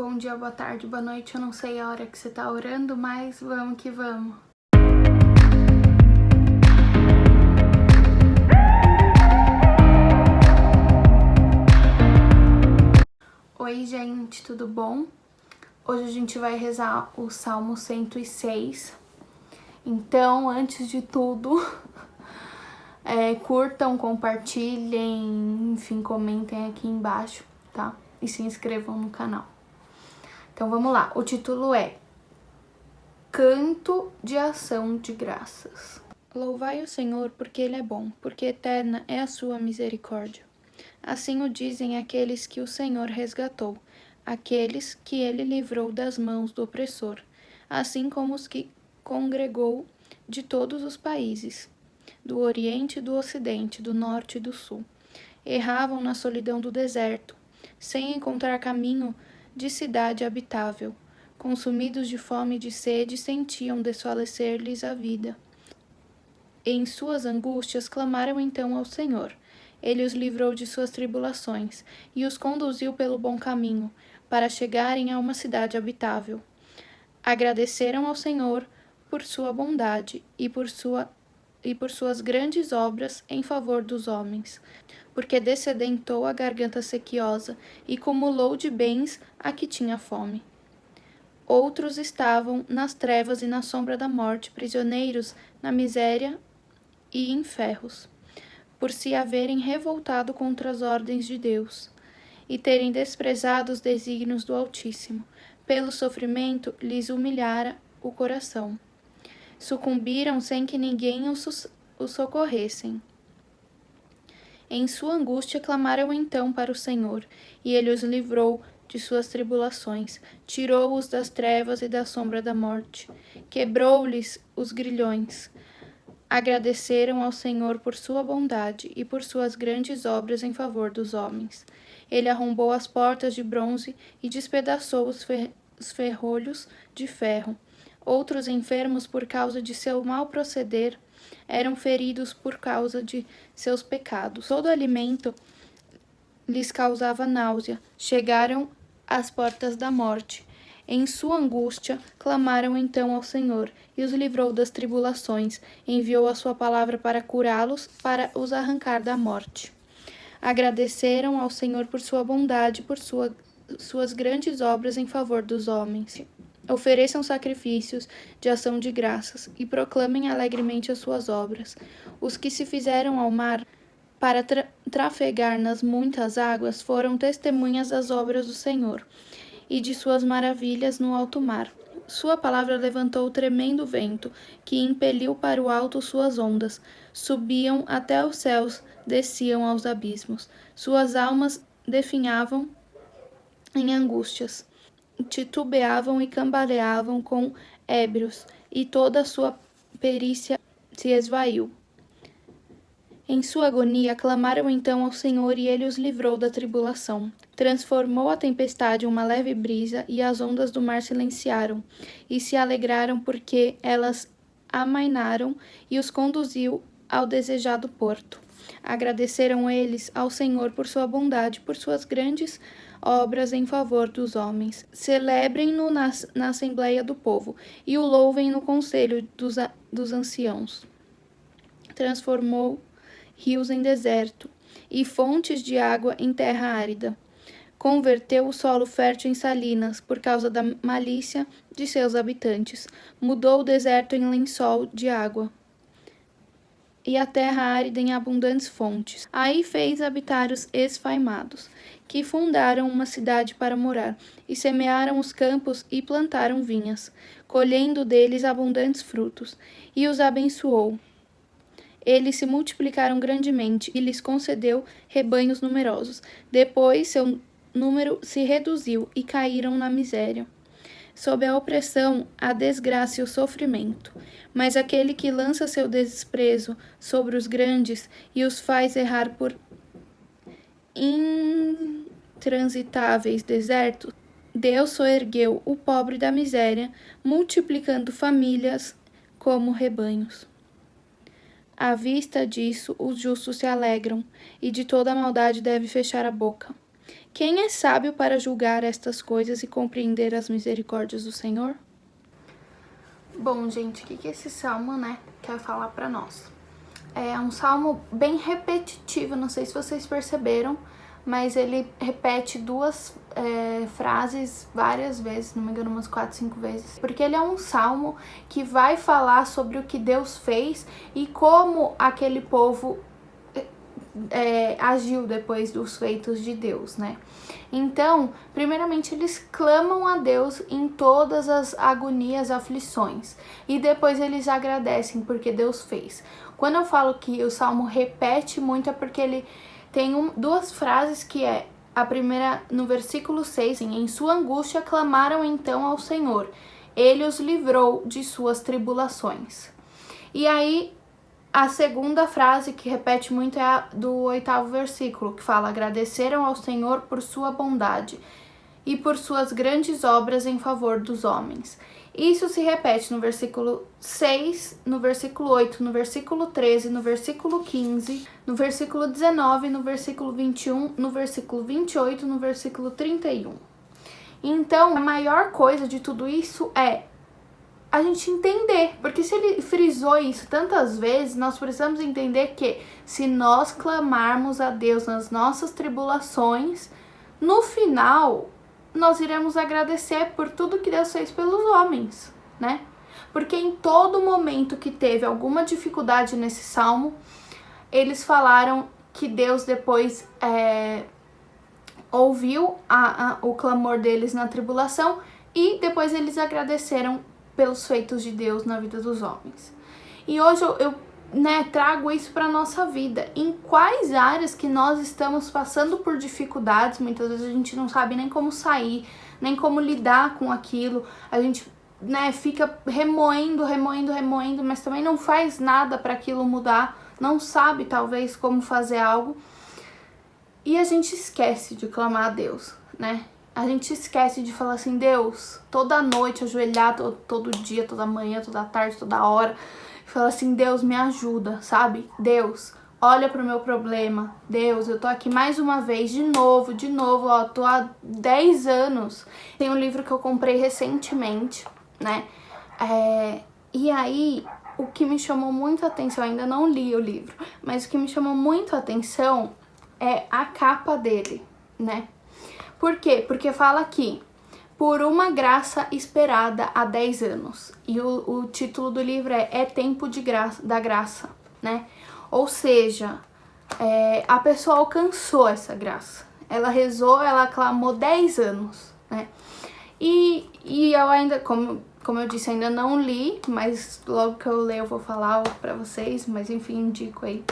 Bom dia, boa tarde, boa noite. Eu não sei a hora que você tá orando, mas vamos que vamos. Oi, gente, tudo bom? Hoje a gente vai rezar o Salmo 106. Então, antes de tudo, curtam, compartilhem, enfim, comentem aqui embaixo, tá? E se inscrevam no canal. Então, vamos lá. O título é Canto de Ação de Graças. Louvai o Senhor, porque Ele é bom, porque eterna é a sua misericórdia. Assim o dizem aqueles que o Senhor resgatou, aqueles que Ele livrou das mãos do opressor, assim como os que congregou de todos os países, do Oriente e do Ocidente, do Norte e do Sul. Erravam na solidão do deserto, sem encontrar caminho de cidade habitável. Consumidos de fome e de sede, sentiam desfalecer-lhes a vida. Em suas angústias clamaram então ao Senhor. Ele os livrou de suas tribulações e os conduziu pelo bom caminho, para chegarem a uma cidade habitável. Agradeceram ao Senhor por sua bondade e por suas grandes obras em favor dos homens, porque dessedentou a garganta sequiosa e cumulou de bens a que tinha fome. Outros estavam nas trevas e na sombra da morte, prisioneiros na miséria e em ferros, por se haverem revoltado contra as ordens de Deus e terem desprezado os desígnios do Altíssimo. Pelo sofrimento lhes humilhara o coração. Sucumbiram sem que ninguém os socorressem. Em sua angústia clamaram então para o Senhor, e ele os livrou de suas tribulações, tirou-os das trevas e da sombra da morte, quebrou-lhes os grilhões. Agradeceram ao Senhor por sua bondade e por suas grandes obras em favor dos homens. Ele arrombou as portas de bronze e despedaçou os ferrolhos de ferro. Outros enfermos por causa de seu mau proceder eram feridos por causa de seus pecados. Todo alimento lhes causava náusea. Chegaram às portas da morte. Em sua angústia, clamaram então ao Senhor, e os livrou das tribulações, enviou a sua palavra para curá-los, para os arrancar da morte. Agradeceram ao Senhor por sua bondade, por suas grandes obras em favor dos homens. Ofereçam sacrifícios de ação de graças, e proclamem alegremente as suas obras. Os que se fizeram ao mar para trafegar nas muitas águas foram testemunhas das obras do Senhor e de suas maravilhas no alto mar. Sua palavra levantou o tremendo vento, que impeliu para o alto suas ondas. Subiam até os céus, desciam aos abismos. Suas almas definhavam em angústias. Titubeavam e cambaleavam com ébrios, e toda a sua perícia se esvaiu. Em sua agonia, clamaram então ao Senhor, e ele os livrou da tribulação. Transformou a tempestade em uma leve brisa, e as ondas do mar silenciaram, e se alegraram porque elas amainaram, e os conduziu ao desejado porto. Agradeceram eles ao Senhor por sua bondade, por suas grandes obras em favor dos homens. Celebrem-no na assembleia do povo, e o louvem no conselho dos anciãos. Transformou rios em deserto, e fontes de água em terra árida. Converteu o solo fértil em salinas, por causa da malícia de seus habitantes. Mudou o deserto em lençol de água, e a terra árida em abundantes fontes. Aí fez habitar os esfaimados, que fundaram uma cidade para morar, e semearam os campos e plantaram vinhas, colhendo deles abundantes frutos, e os abençoou. Eles se multiplicaram grandemente e lhes concedeu rebanhos numerosos. Depois seu número se reduziu e caíram na miséria, sob a opressão, a desgraça e o sofrimento. Mas aquele que lança seu desprezo sobre os grandes e os faz errar por intransitáveis desertos, Deus soergueu o pobre da miséria, multiplicando famílias como rebanhos. À vista disso, os justos se alegram, e de toda a maldade deve fechar a boca. Quem é sábio para julgar estas coisas e compreender as misericórdias do Senhor? Bom, gente, o que esse salmo, quer falar para nós? É um salmo bem repetitivo, não sei se vocês perceberam, mas ele repete duas frases várias vezes, não me engano, umas 4, 5 vezes. Porque ele é um salmo que vai falar sobre o que Deus fez e como aquele povo agiu depois dos feitos de Deus, né? Então, primeiramente, eles clamam a Deus em todas as agonias, aflições, e depois eles agradecem porque Deus fez. Quando eu falo que o salmo repete muito, é porque ele tem duas frases que é a primeira no versículo 6, em sua angústia clamaram então ao Senhor, ele os livrou de suas tribulações. E aí a segunda frase que repete muito é a do 8º versículo, que fala: agradeceram ao Senhor por sua bondade e por suas grandes obras em favor dos homens. Isso se repete no versículo 6, no versículo 8, no versículo 13, no versículo 15, no versículo 19, no versículo 21, no versículo 28, no versículo 31. Então, a maior coisa de tudo isso é a gente entender, porque se ele frisou isso tantas vezes, nós precisamos entender que se nós clamarmos a Deus nas nossas tribulações, no final nós iremos agradecer por tudo que Deus fez pelos homens, né? Porque em todo momento que teve alguma dificuldade nesse salmo, eles falaram que Deus depois ouviu o clamor deles na tribulação e depois eles agradeceram pelos feitos de Deus na vida dos homens. E hoje eu trago isso para nossa vida. Em quais áreas que nós estamos passando por dificuldades, muitas vezes a gente não sabe nem como sair, nem como lidar com aquilo, a gente fica remoendo, mas também não faz nada para aquilo mudar, não sabe talvez como fazer algo, e a gente esquece de clamar a Deus, né? A gente esquece de falar assim: Deus, toda noite, ajoelhar todo dia, toda manhã, toda tarde, toda hora, fala assim: Deus, me ajuda, sabe? Deus, olha pro meu problema. Deus, eu tô aqui mais uma vez, de novo, ó, tô há 10 anos. Tem um livro que eu comprei recentemente, né? E aí, o que me chamou muito a atenção, ainda não li o livro, mas o que me chamou muito a atenção é a capa dele, né? Por quê? Porque fala aqui: por uma graça esperada há 10 anos. E o título do livro é Tempo da Graça, né? Ou seja, a pessoa alcançou essa graça. Ela rezou, ela clamou 10 anos, né? E eu ainda, como eu disse, ainda não li, mas logo que eu ler eu vou falar pra vocês, mas enfim, indico aí.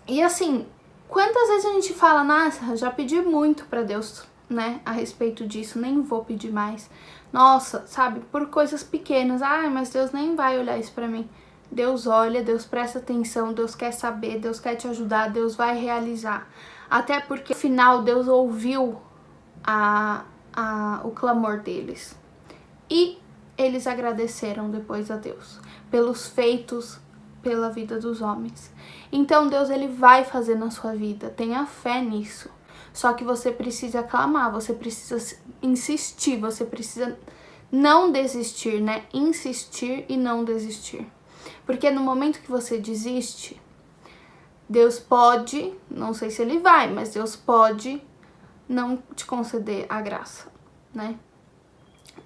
E assim, quantas vezes a gente fala: nossa, já pedi muito pra Deus, né, a respeito disso, nem vou pedir mais. Nossa, sabe, por coisas pequenas. Mas Deus nem vai olhar isso pra mim. Deus olha, Deus presta atenção, Deus quer saber, Deus quer te ajudar, Deus vai realizar. Até porque, no final, Deus ouviu o clamor deles. E eles agradeceram depois a Deus pelos feitos, pela vida dos homens. Então Deus, ele vai fazer na sua vida, tenha fé nisso. Só que você precisa clamar, você precisa insistir, você precisa não desistir, né? Insistir e não desistir. Porque no momento que você desiste, Deus pode, não sei se ele vai, mas Deus pode não te conceder a graça, né?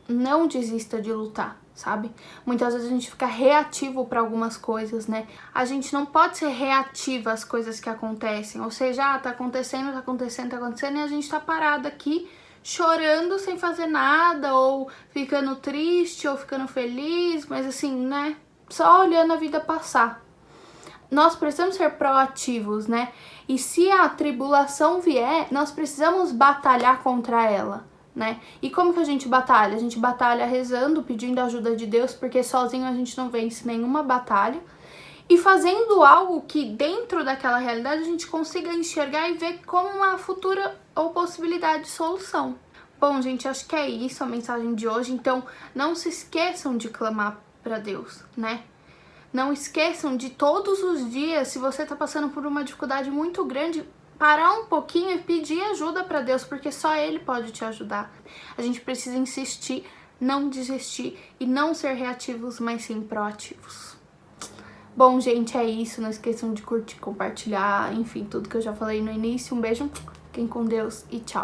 Não desista de lutar, sabe? Muitas vezes a gente fica reativo para algumas coisas, né? A gente não pode ser reativa às coisas que acontecem, ou seja, tá acontecendo, e a gente tá parado aqui chorando sem fazer nada, ou ficando triste, ou ficando feliz, mas assim, né? Só olhando a vida passar. Nós precisamos ser proativos, né? E se a tribulação vier, nós precisamos batalhar contra ela, né? E como que a gente batalha? A gente batalha rezando, pedindo a ajuda de Deus, porque sozinho a gente não vence nenhuma batalha. E fazendo algo que dentro daquela realidade a gente consiga enxergar e ver como uma futura ou possibilidade de solução. Bom, gente, acho que é isso a mensagem de hoje. Então, não se esqueçam de clamar para Deus, né? Não esqueçam de todos os dias, se você tá passando por uma dificuldade muito grande, parar um pouquinho e pedir ajuda para Deus, porque só Ele pode te ajudar. A gente precisa insistir, não desistir e não ser reativos, mas sim proativos. Bom, gente, é isso. Não esqueçam de curtir, compartilhar, enfim, tudo que eu já falei no início. Um beijo, fiquem com Deus e tchau.